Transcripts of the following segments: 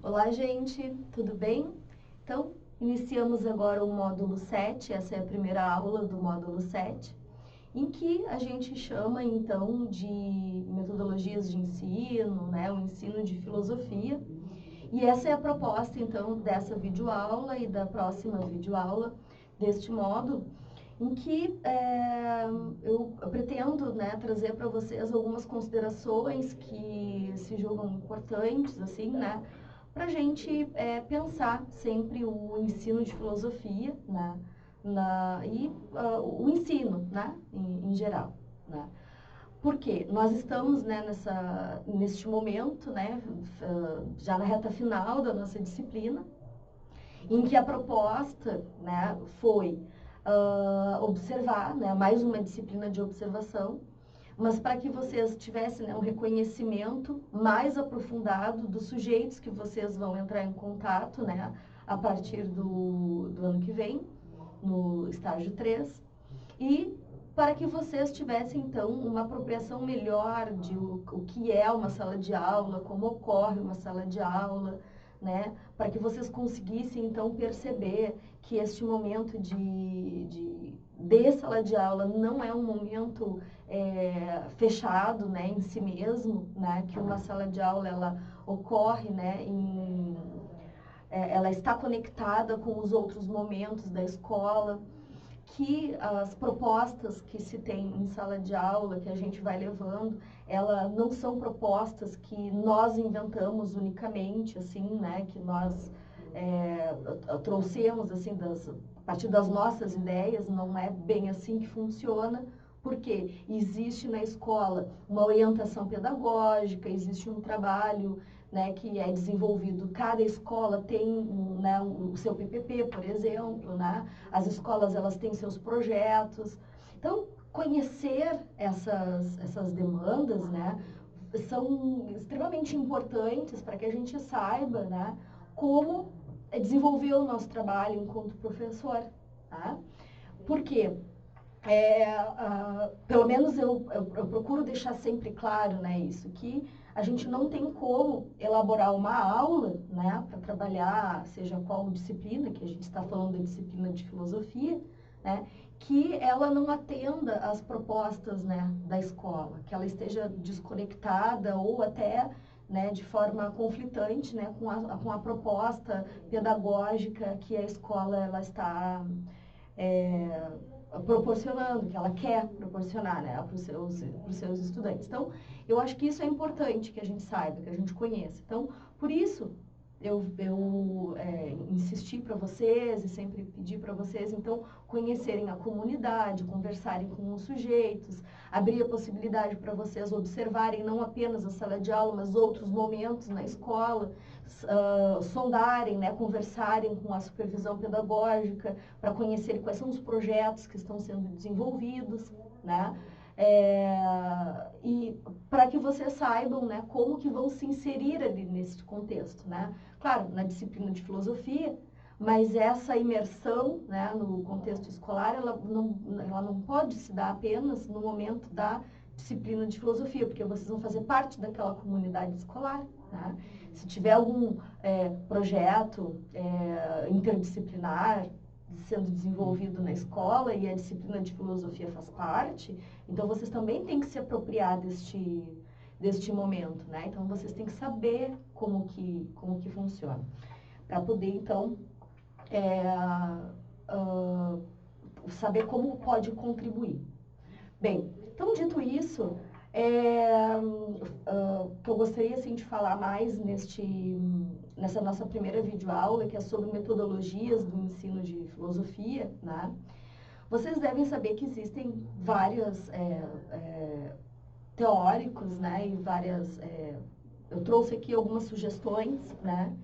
Olá, gente, tudo bem? Então, iniciamos agora o módulo 7, essa é a primeira aula do módulo 7, em que a gente chama, então, de metodologias de ensino, né, o ensino de filosofia. E essa é a proposta, então, dessa videoaula e da próxima videoaula deste módulo, em que eu pretendo, né, trazer para vocês algumas considerações que se julgam importantes, assim, né, para a gente pensar sempre o ensino de filosofia, né, o ensino, né, em geral, né. Porque nós estamos, né, neste momento, né, já na reta final da nossa disciplina, em que a proposta, né, foi observar, né, mais uma disciplina de observação, mas para que vocês tivessem, né, um reconhecimento mais aprofundado dos sujeitos que vocês vão entrar em contato, né, a partir do ano que vem, no estágio 3, e para que vocês tivessem, então, uma apropriação melhor de o que é uma sala de aula, como ocorre uma sala de aula, né, para que vocês conseguissem, então, perceber que este momento de sala de aula não é um momento fechado, né, em si mesmo, né, que uma sala de aula ela ocorre, né, ela está conectada com os outros momentos da escola, que as propostas que se tem em sala de aula, que a gente vai levando, elas não são propostas que nós inventamos unicamente, assim, né, que nós trouxemos, assim, a partir das nossas ideias, não é bem assim que funciona, porque existe na escola uma orientação pedagógica, existe um trabalho, né, que é desenvolvido. Cada escola tem, né, o seu PPP, por exemplo, né? As escolas elas têm seus projetos. Então, conhecer essas demandas, né, são extremamente importantes para que a gente saiba, né, como desenvolver o nosso trabalho enquanto professor. Tá? Por quê? Pelo menos eu procuro deixar sempre claro, né, isso, que a gente não tem como elaborar uma aula, né, para trabalhar, seja qual disciplina, que a gente está falando da disciplina de filosofia, né, que ela não atenda às propostas, né, da escola, que ela esteja desconectada ou até, né, de forma conflitante, né, com a proposta pedagógica que a escola ela está proporcionando, que ela quer proporcionar, né, para os seus estudantes. Então, eu acho que isso é importante que a gente saiba, que a gente conheça. Então, por isso, eu insisti para vocês e sempre pedi para vocês, então, conhecerem a comunidade, conversarem com os sujeitos, abrir a possibilidade para vocês observarem não apenas a sala de aula, mas outros momentos na escola, sondarem, né, conversarem com a supervisão pedagógica para conhecerem quais são os projetos que estão sendo desenvolvidos, né, e para que vocês saibam, né, como que vão se inserir ali nesse contexto, né, claro, na disciplina de filosofia, mas essa imersão, né, no contexto escolar, ela não pode se dar apenas no momento da disciplina de filosofia, porque vocês vão fazer parte daquela comunidade escolar, né? Se tiver algum projeto interdisciplinar sendo desenvolvido na escola e a disciplina de filosofia faz parte, então vocês também têm que se apropriar deste momento, né? Então vocês têm que saber como que funciona, para poder então saber como pode contribuir. Bem, então dito isso, que eu gostaria assim, de falar mais nessa nossa primeira videoaula, que é sobre metodologias do ensino de filosofia, né? Vocês devem saber que existem vários teóricos, né? E eu trouxe aqui algumas sugestões, né?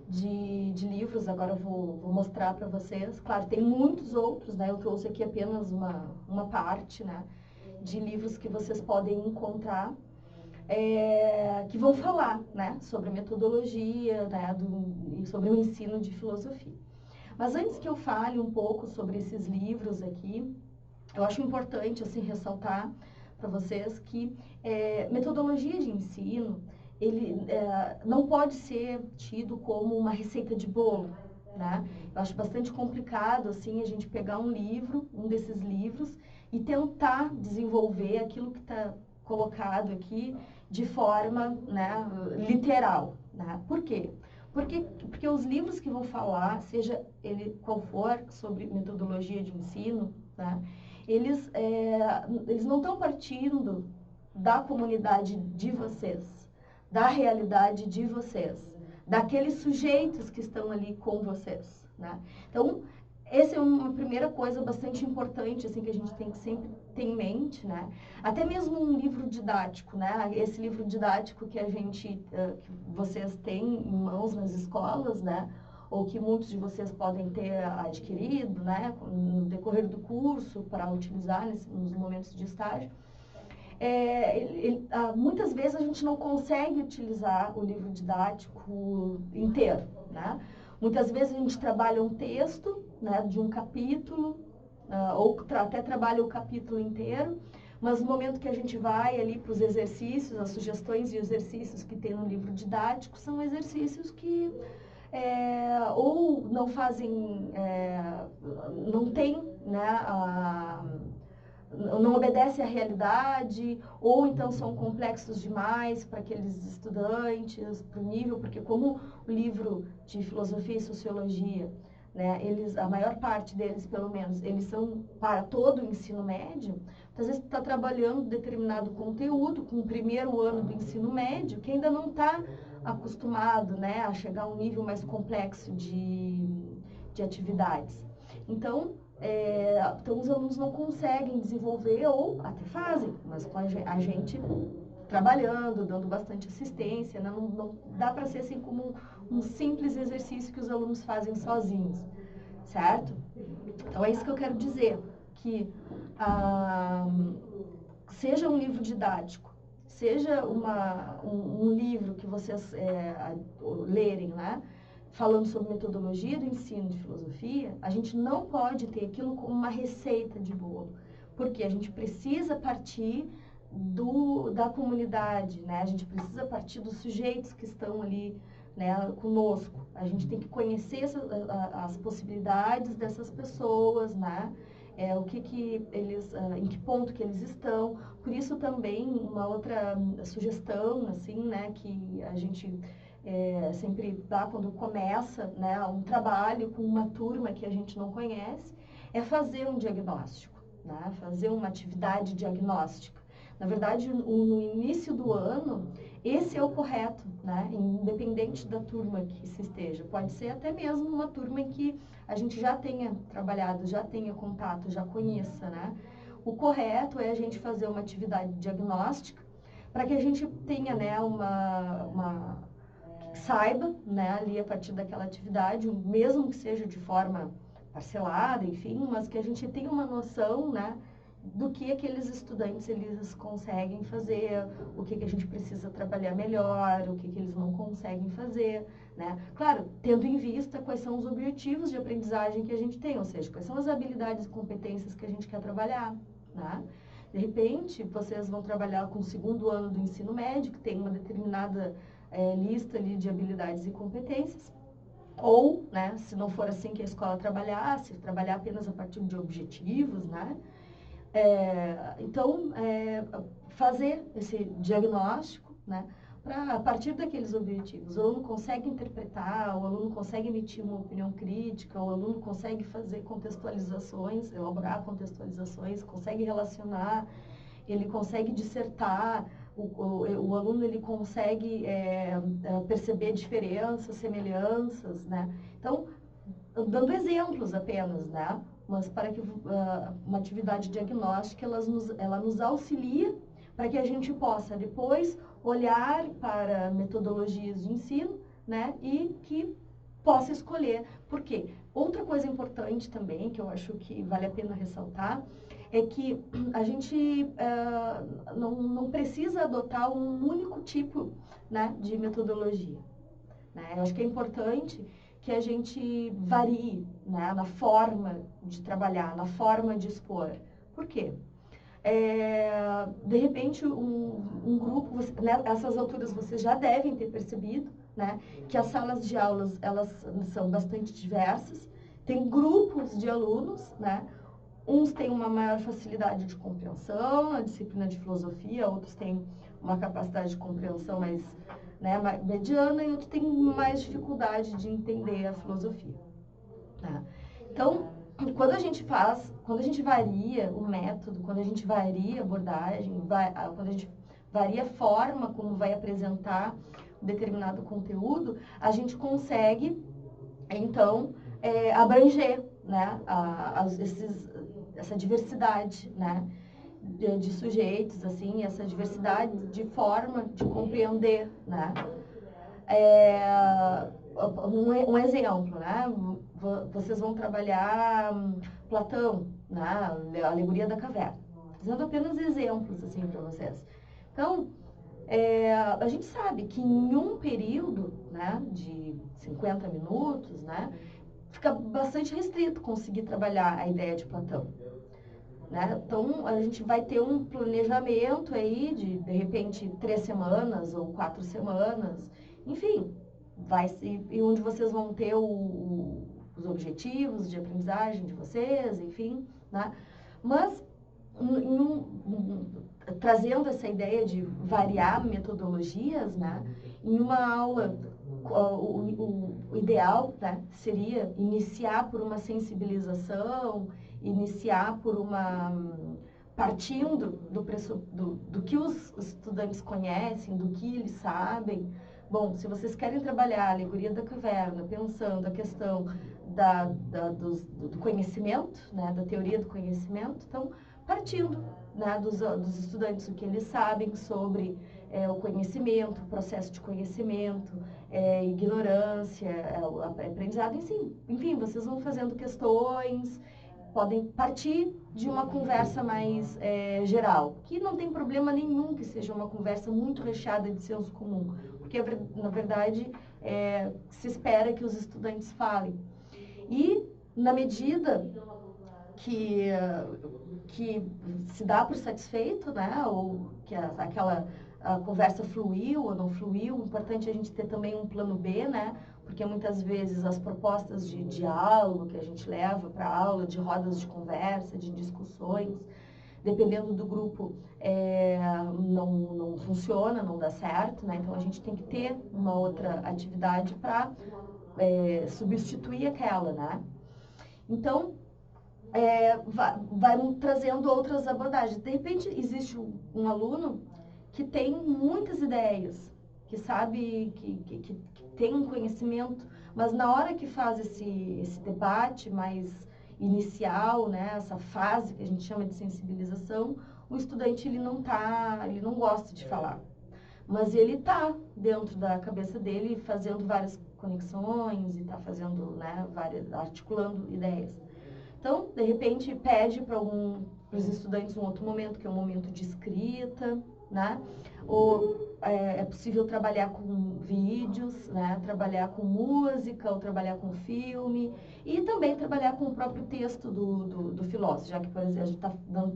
De livros, agora eu vou mostrar para vocês. Claro, tem muitos outros, né? Eu trouxe aqui apenas uma parte, né? De livros que vocês podem encontrar, que vão falar, né, sobre metodologia, né, e sobre o ensino de filosofia. Mas antes que eu fale um pouco sobre esses livros aqui, eu acho importante assim ressaltar para vocês que metodologia de ensino ele não pode ser tido como uma receita de bolo, né? Eu acho bastante complicado, assim, a gente pegar um livro, um desses livros, e tentar desenvolver aquilo que está colocado aqui de forma, né, literal, né? Por quê? Porque os livros que vão falar, seja ele qual for, sobre metodologia de ensino, né, eles não estão partindo da comunidade de vocês, da realidade de vocês, daqueles sujeitos que estão ali com vocês, né? Então, essa é uma primeira coisa bastante importante, assim, que a gente tem que sempre ter em mente, né? Até mesmo um livro didático, né? Esse livro didático que que vocês têm em mãos nas escolas, né? Ou que muitos de vocês podem ter adquirido, né? No decorrer do curso, para utilizar nos momentos de estágio. Muitas vezes a gente não consegue utilizar o livro didático inteiro, né? Muitas vezes a gente trabalha um texto, né, de um capítulo, ou até trabalha o capítulo inteiro, mas no momento que a gente vai ali para os exercícios, as sugestões e exercícios que tem no livro didático, são exercícios que ou não fazem, não tem, né, não obedece à realidade, ou então são complexos demais para aqueles estudantes, para o nível, porque como o livro de filosofia e sociologia, né, a maior parte deles, pelo menos, eles são para todo o ensino médio, às vezes está trabalhando determinado conteúdo com o primeiro ano do ensino médio, que ainda não está acostumado, né, a chegar a um nível mais complexo de atividades. Então, os alunos não conseguem desenvolver, ou até fazem, mas com a gente trabalhando, dando bastante assistência, né? Não dá para ser assim como um simples exercício que os alunos fazem sozinhos, certo? Então, é isso que eu quero dizer, que seja um livro didático, seja um livro que vocês lerem, né? Falando sobre metodologia do ensino de filosofia, a gente não pode ter aquilo como uma receita de bolo, porque a gente precisa partir da comunidade, né? A gente precisa partir dos sujeitos que estão ali, né, conosco. A gente tem que conhecer as possibilidades dessas pessoas, né? O que eles, em que ponto que eles estão. Por isso também uma outra sugestão, assim, né, que a gente sempre dá quando começa, né, um trabalho com uma turma que a gente não conhece, é fazer um diagnóstico, né, fazer uma atividade diagnóstica. Na verdade, no início do ano, esse é o correto, né, independente da turma que se esteja. Pode ser até mesmo uma turma em que a gente já tenha trabalhado, já tenha contato, já conheça, né. O correto é a gente fazer uma atividade diagnóstica para que a gente tenha, né, saiba, né, ali a partir daquela atividade, mesmo que seja de forma parcelada, enfim, mas que a gente tenha uma noção, né, do que aqueles estudantes eles conseguem fazer, o que a gente precisa trabalhar melhor, o que eles não conseguem fazer, né? Claro, tendo em vista quais são os objetivos de aprendizagem que a gente tem, ou seja, quais são as habilidades e competências que a gente quer trabalhar, né? De repente, vocês vão trabalhar com o segundo ano do ensino médio, que tem uma determinada lista ali de habilidades e competências, ou, né, se não for assim que a escola trabalhar, se trabalhar apenas a partir de objetivos, né? Então, fazer esse diagnóstico, né, para a partir daqueles objetivos. O aluno consegue interpretar, o aluno consegue emitir uma opinião crítica, o aluno consegue fazer contextualizações, elaborar contextualizações, consegue relacionar, ele consegue dissertar, o aluno ele consegue perceber diferenças, semelhanças, né? Então, dando exemplos apenas, né? Mas para que uma atividade diagnóstica ela nos auxilia para que a gente possa depois olhar para metodologias de ensino, né? E que possa escolher. Por quê? Outra coisa importante também, que eu acho que vale a pena ressaltar, é que a gente não precisa adotar um único tipo, né, de metodologia, né? Eu acho que é importante que a gente varie, né, na forma de trabalhar, na forma de expor. Por quê? De repente, um grupo, né, essas alturas vocês já devem ter percebido, né, que as salas de aulas, elas são bastante diversas, tem grupos de alunos, né, uns têm uma maior facilidade de compreensão na disciplina de filosofia, outros têm uma capacidade de compreensão mais, né, mediana, e outros têm mais dificuldade de entender a filosofia. Tá? Então, quando a gente varia o método, quando a gente varia a abordagem, quando a gente varia a forma como vai apresentar um determinado conteúdo, a gente consegue, então, abranger, né, essa diversidade, né, de sujeitos, assim, essa diversidade de forma de compreender, né. Um exemplo, né, vocês vão trabalhar Platão, né, a Alegoria da Caverna, fazendo apenas exemplos, assim, para vocês. Então, a gente sabe que em um período, né, de 50 minutos, né, fica bastante restrito conseguir trabalhar a ideia de Platão. Né? Então, a gente vai ter um planejamento aí de repente, 3 semanas ou 4 semanas, enfim, e onde vocês vão ter os objetivos de aprendizagem de vocês, enfim, né? Mas, trazendo essa ideia de variar metodologias, né? Em uma aula, o ideal, né, seria iniciar por uma sensibilização, iniciar por partindo do que os estudantes conhecem, do que eles sabem. Bom, se vocês querem trabalhar a alegoria da caverna, pensando a questão do conhecimento, né, da teoria do conhecimento, então, partindo, né, dos estudantes, o que eles sabem sobre o conhecimento, o processo de conhecimento, ignorância, aprendizado, enfim, vocês vão fazendo questões, podem partir de uma conversa mais geral, que não tem problema nenhum que seja uma conversa muito recheada de senso comum, porque, na verdade, se espera que os estudantes falem. E, na medida que se dá por satisfeito, né, ou que aquela conversa fluiu ou não fluiu, o importante é a gente ter também um plano B, né, porque muitas vezes as propostas de diálogo que a gente leva para a aula, de rodas de conversa, de discussões, dependendo do grupo, não funciona, não dá certo, né, então a gente tem que ter uma outra atividade para substituir aquela, né. Então, vai trazendo outras abordagens. De repente, existe um aluno que tem muitas ideias, que sabe, que tem um conhecimento, mas na hora que faz esse debate mais inicial, né, essa fase que a gente chama de sensibilização, o estudante ele não gosta de falar. Mas ele está dentro da cabeça dele fazendo várias conexões e está fazendo, né, articulando ideias. Então, de repente, pede para os estudantes um outro momento, que é um momento de escrita, né? Ou é possível trabalhar com vídeos, né? Trabalhar com música, ou trabalhar com filme, e também trabalhar com o próprio texto do filósofo, já que, por exemplo, a gente está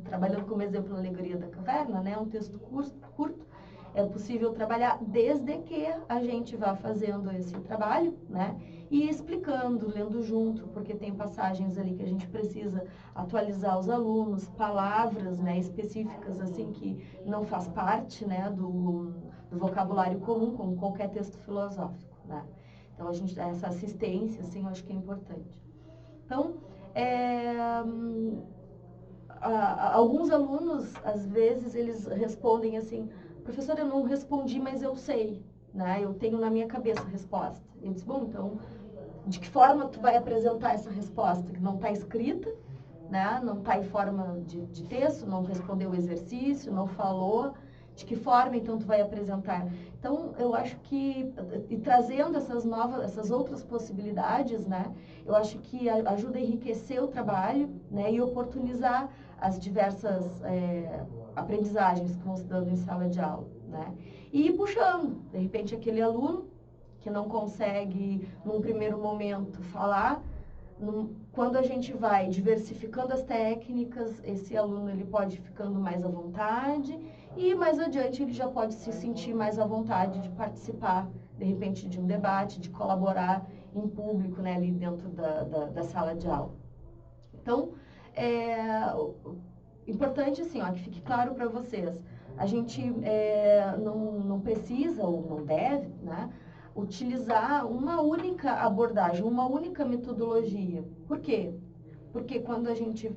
trabalhando como exemplo a Alegoria da Caverna, né? Um texto curto. É possível trabalhar desde que a gente vá fazendo esse trabalho, né? E explicando, lendo junto, porque tem passagens ali que a gente precisa atualizar os alunos, palavras, né, específicas, assim, que não faz parte, né, do vocabulário comum, como qualquer texto filosófico, né? Então, essa assistência, assim, eu acho que é importante. Então, alguns alunos, às vezes, eles respondem assim: professora, eu não respondi, mas eu sei, né? Eu tenho na minha cabeça a resposta. Eu disse: bom, então, de que forma tu vai apresentar essa resposta? Que não está escrita, né? Não está em forma de texto, não respondeu o exercício, não falou. De que forma, então, tu vai apresentar? Então, eu acho que, e trazendo essas outras possibilidades, né? Eu acho que ajuda a enriquecer o trabalho, né? E oportunizar as diversas aprendizagens que vão se dando em sala de aula, né? E ir puxando, de repente, aquele aluno que não consegue, num primeiro momento, falar, Quando a gente vai diversificando as técnicas, esse aluno ele pode ir ficando mais à vontade e mais adiante ele já pode se sentir mais à vontade de participar, de repente, de um debate, de colaborar em público, né, ali dentro da sala de aula. Então, importante assim, ó, que fique claro para vocês, a gente não precisa ou não deve, né, utilizar uma única abordagem, uma única metodologia. Por quê? Porque quando a gente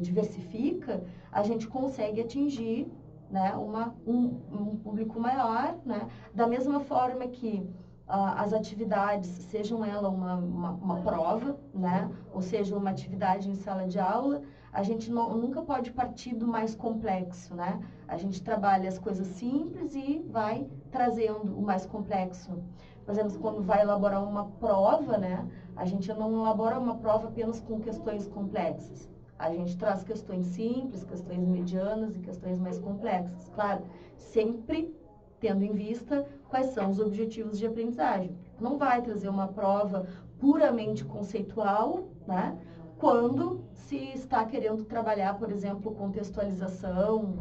diversifica, a gente consegue atingir, né, um público maior, né, da mesma forma que as atividades, sejam elas uma prova, né, ou seja, uma atividade em sala de aula, a gente nunca pode partir do mais complexo, né? A gente trabalha as coisas simples e vai trazendo o mais complexo. Por exemplo, quando vai elaborar uma prova, né? A gente não elabora uma prova apenas com questões complexas. A gente traz questões simples, questões medianas e questões mais complexas. Claro, sempre tendo em vista quais são os objetivos de aprendizagem. Não vai trazer uma prova puramente conceitual, né? Quando se está querendo trabalhar, por exemplo, contextualização,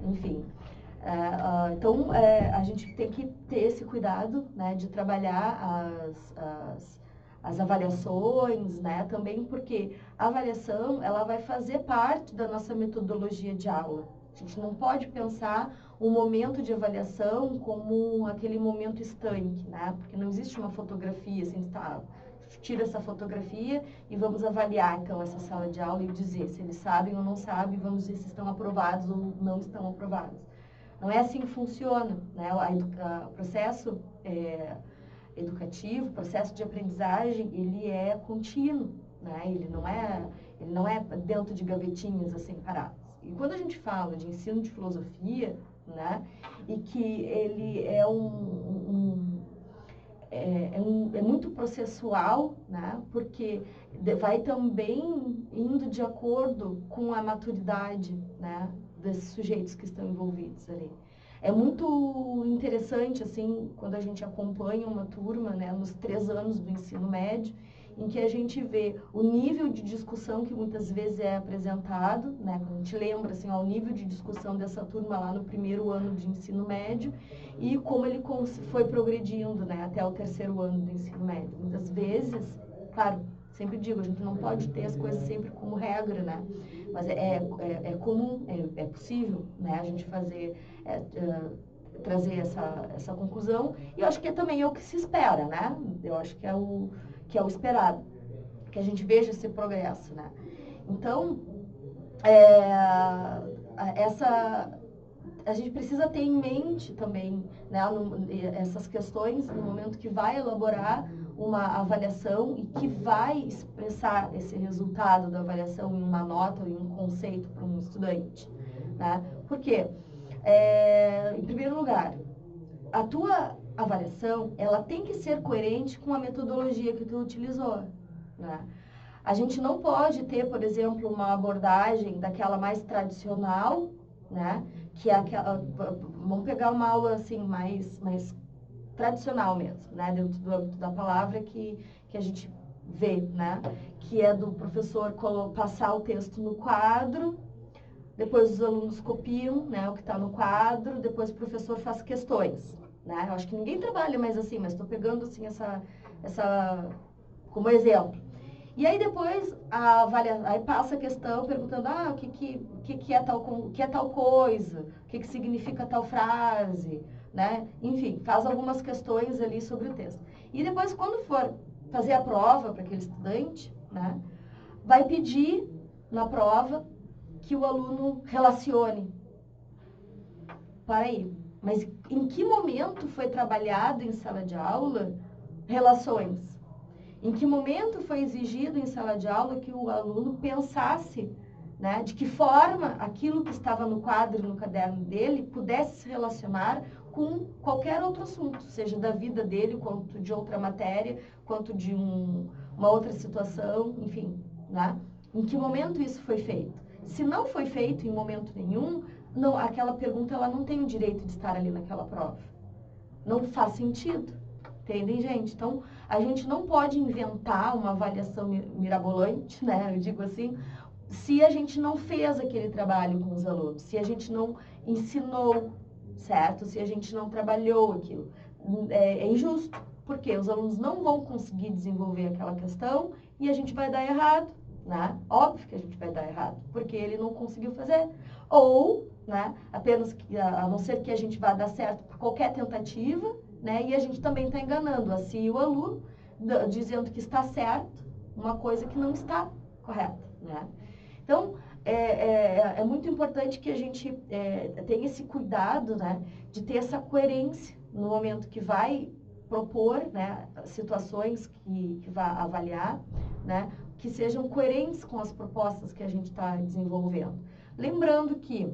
enfim. Então, a gente tem que ter esse cuidado, né, de trabalhar as avaliações, né, também porque a avaliação, ela vai fazer parte da nossa metodologia de aula. A gente não pode pensar o momento de avaliação como aquele momento estanque, né, porque não existe uma fotografia, assim, tá, tira essa fotografia e vamos avaliar, então, essa sala de aula e dizer se eles sabem ou não sabem, vamos ver se estão aprovados ou não estão aprovados. Não é assim que funciona, né? O processo educativo, o processo de aprendizagem, ele é contínuo, né? Ele não é dentro de gavetinhas assim paradas. E quando a gente fala de ensino de filosofia, né? E que ele é muito processual, né? Porque vai também indo de acordo com a maturidade, né, desses sujeitos que estão envolvidos ali. É muito interessante, assim, quando a gente acompanha uma turma, né, nos 3 anos do ensino médio, em que a gente vê o nível de discussão que muitas vezes é apresentado, né, quando a gente lembra, assim, ó, o nível de discussão dessa turma lá no 1º ano de ensino médio e como ele foi progredindo, né, até o 3º ano do ensino médio. Muitas vezes, claro, sempre digo, a gente não pode ter as coisas sempre como regra, né, mas é comum, é possível, né, a gente fazer, trazer essa conclusão, e eu acho que também é o que se espera, né, eu acho que é o esperado, que a gente veja esse progresso, né. Então, a gente precisa ter em mente também, né, essas questões no momento que vai elaborar uma avaliação e que vai expressar esse resultado da avaliação em uma nota ou em um conceito para um estudante, né? Por quê? Em primeiro lugar, a tua avaliação, ela tem que ser coerente com a metodologia que tu utilizou, né? A gente não pode ter, por exemplo, uma abordagem daquela mais tradicional, né? Que é aquela, vamos pegar uma aula assim mais tradicional mesmo, né? Dentro do âmbito da palavra que a gente vê, né? Que é do professor passar o texto no quadro, depois os alunos copiam, né, o que está no quadro, depois o professor faz questões, né? Eu acho que ninguém trabalha mais assim, mas estou pegando assim essa como exemplo. E aí depois aí passa a questão perguntando, o que é tal coisa, o que significa tal frase, né? Enfim, faz algumas questões ali sobre o texto. E depois, quando for fazer a prova para aquele estudante, né, vai pedir na prova que o aluno relacione. Para aí, mas em que momento foi trabalhado em sala de aula relações? Em que momento foi exigido em sala de aula que o aluno pensasse, né, de que forma aquilo que estava no quadro, no caderno dele, pudesse se relacionar com qualquer outro assunto, seja da vida dele, quanto de outra matéria, quanto de uma outra situação, enfim, né? Em que momento isso foi feito? Se não foi feito em momento nenhum, aquela pergunta ela não tem o direito de estar ali naquela prova. Não faz sentido, Entendem, gente? Então, a gente não pode inventar uma avaliação mirabolante, né? Eu digo assim, se a gente não fez aquele trabalho com os alunos, se a gente não ensinou, certo? Se a gente não trabalhou aquilo. É injusto, porque os alunos não vão conseguir desenvolver aquela questão e a gente vai dar errado, né? Óbvio que a gente vai dar errado, porque ele não conseguiu fazer. Ou, né, apenas, a não ser que a gente vá dar certo por qualquer tentativa, né? E a gente também está enganando a si e o aluno, dizendo que está certo, uma coisa que não está correta, né? Então, é muito importante que a gente tenha esse cuidado, né, de ter essa coerência no momento que vai propor, né, situações que vai avaliar, né, que sejam coerentes com as propostas que a gente está desenvolvendo. Lembrando que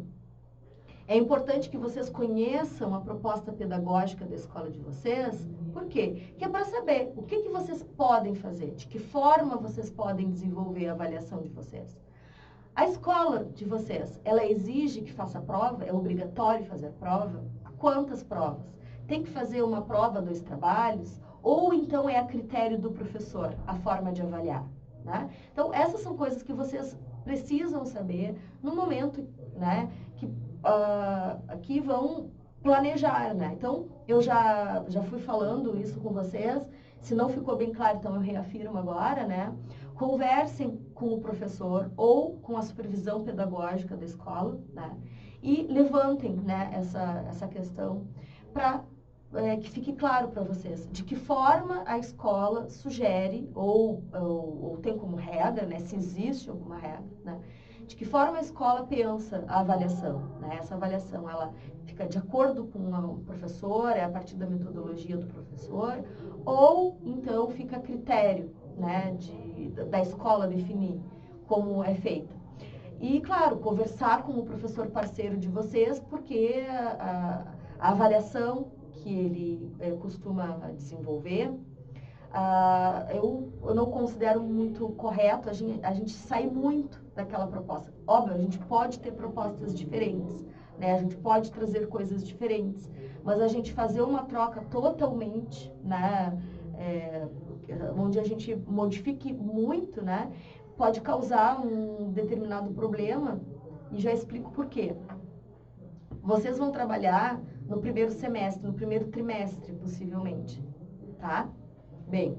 é importante que vocês conheçam a proposta pedagógica da escola de vocês. Por quê? Que é para saber o que vocês podem fazer, de que forma vocês podem desenvolver a avaliação de vocês. A escola de vocês, ela exige que faça prova? É obrigatório fazer prova? Quantas provas? Tem que fazer uma prova, 2 trabalhos? Ou então é a critério do professor, a forma de avaliar, né? Então, essas são coisas que vocês precisam saber no momento, né, que vão planejar, né? Então, eu já fui falando isso com vocês. Se não ficou bem claro, então eu reafirmo agora, né? Conversem com o professor ou com a supervisão pedagógica da escola, né? E levantem, né, essa questão para que fique claro para vocês de que forma a escola sugere ou tem como regra, né, se existe alguma regra, né? De que forma a escola pensa a avaliação, né? Essa avaliação, ela fica de acordo com o professor, é a partir da metodologia do professor, ou então fica a critério, né, da escola definir como é feita. E, claro, conversar com o professor parceiro de vocês, porque a avaliação que ele costuma desenvolver, eu não considero muito correto a gente sair muito daquela proposta. Óbvio, a gente pode ter propostas diferentes, né? A gente pode trazer coisas diferentes, mas a gente fazer uma troca totalmente, né, onde a gente modifique muito, né, pode causar um determinado problema, e já explico por quê. Vocês vão trabalhar no primeiro semestre, no primeiro trimestre, possivelmente, tá? Bem,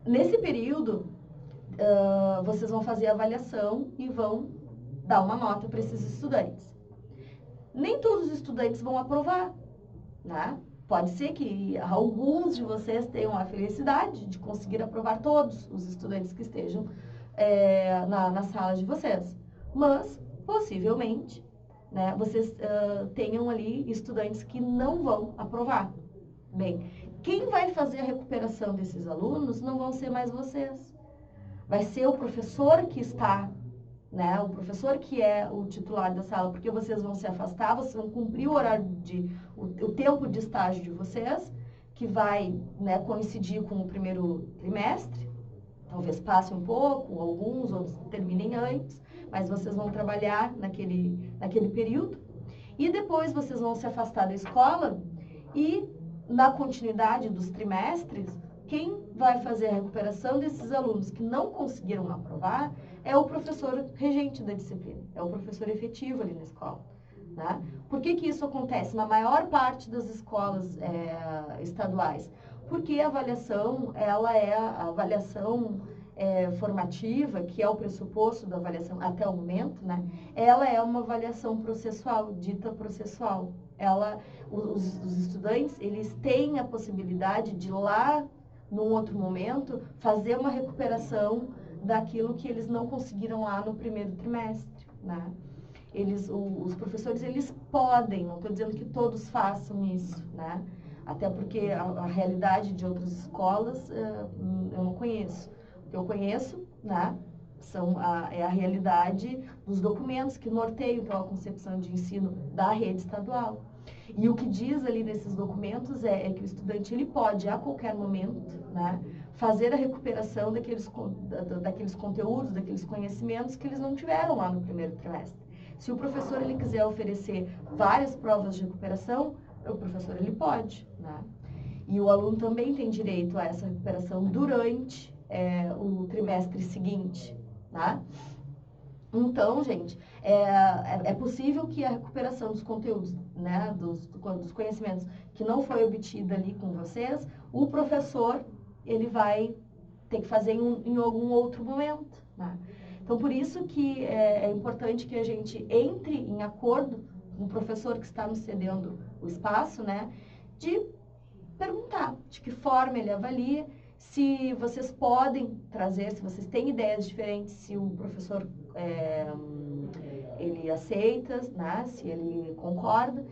nesse período, vocês vão fazer a avaliação e vão dar uma nota para esses estudantes. Nem todos os estudantes vão aprovar, né? Pode ser que alguns de vocês tenham a felicidade de conseguir aprovar todos os estudantes que estejam na sala de vocês. Mas, possivelmente, né, vocês tenham ali estudantes que não vão aprovar. Bem, quem vai fazer a recuperação desses alunos não vão ser mais vocês. Vai ser o professor que está, né, o professor que é o titular da sala, porque vocês vão se afastar, vocês vão cumprir o horário o tempo de estágio de vocês, que vai, né, coincidir com o primeiro trimestre. Talvez passe um pouco, alguns, outros terminem antes, mas vocês vão trabalhar naquele período. E depois vocês vão se afastar da escola e, na continuidade dos trimestres, quem vai fazer a recuperação desses alunos que não conseguiram aprovar é o professor regente da disciplina, é o professor efetivo ali na escola, né? Por que isso acontece na maior parte das escolas estaduais? Porque a avaliação, ela é a avaliação formativa, que é o pressuposto da avaliação até o momento, né? Ela é uma avaliação processual, dita processual. Os estudantes, eles têm a possibilidade de lá, num outro momento, fazer uma recuperação daquilo que eles não conseguiram lá no primeiro trimestre, né? Os professores, eles podem, não estou dizendo que todos façam isso, né? Até porque a realidade de outras escolas eu não conheço. O que eu conheço, né, é a realidade dos documentos que norteiam então, a concepção de ensino da rede estadual. E o que diz ali nesses documentos é que o estudante ele pode, a qualquer momento, né, fazer a recuperação daqueles conteúdos, daqueles conhecimentos que eles não tiveram lá no primeiro trimestre. Se o professor ele quiser oferecer várias provas de recuperação, o professor ele pode, né? E o aluno também tem direito a essa recuperação durante o trimestre seguinte, tá? Então, gente, é possível que a recuperação dos conteúdos, né, dos conhecimentos que não foi obtida ali com vocês, o professor, ele vai ter que fazer em algum outro momento, né? Então, por isso que é importante que a gente entre em acordo com o professor que está nos cedendo o espaço, né, de perguntar de que forma ele avalia, se vocês podem trazer, se vocês têm ideias diferentes, se o professor ele aceita, né, se ele concorda,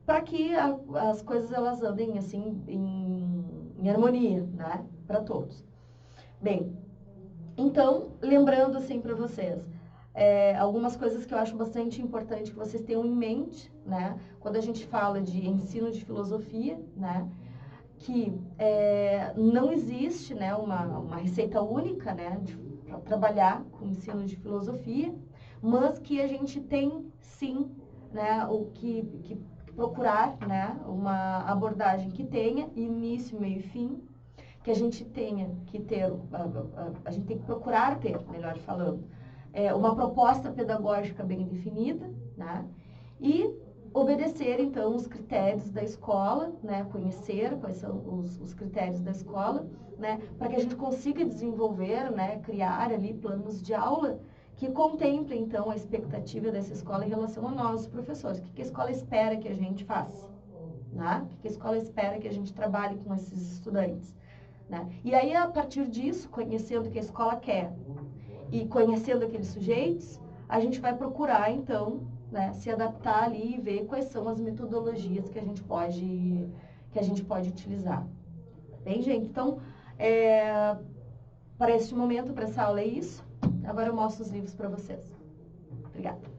para que as coisas elas andem assim em harmonia, né, para todos. Bem, então, lembrando assim para vocês, algumas coisas que eu acho bastante importante que vocês tenham em mente, né, quando a gente fala de ensino de filosofia, né, que não existe, né, uma receita única, né, para trabalhar com o ensino de filosofia, mas que a gente tem sim, né, o que procurar, né, uma abordagem que tenha início, meio e fim, que a gente tenha que ter, a gente tem que procurar ter, melhor falando, uma proposta pedagógica bem definida, né, e obedecer, então, os critérios da escola, né, conhecer quais são os critérios da escola, né, para que a gente consiga desenvolver, né, criar ali planos de aula que contemplem, então, a expectativa dessa escola em relação a nós, os professores. O que a escola espera que a gente faça? Né? O que a escola espera que a gente trabalhe com esses estudantes? Né? E aí, a partir disso, conhecendo o que a escola quer e conhecendo aqueles sujeitos, a gente vai procurar, então, né, se adaptar ali e ver quais são as metodologias que a gente pode utilizar. Bem, gente? Então, para este momento, para essa aula é isso. Agora eu mostro os livros para vocês. Obrigada.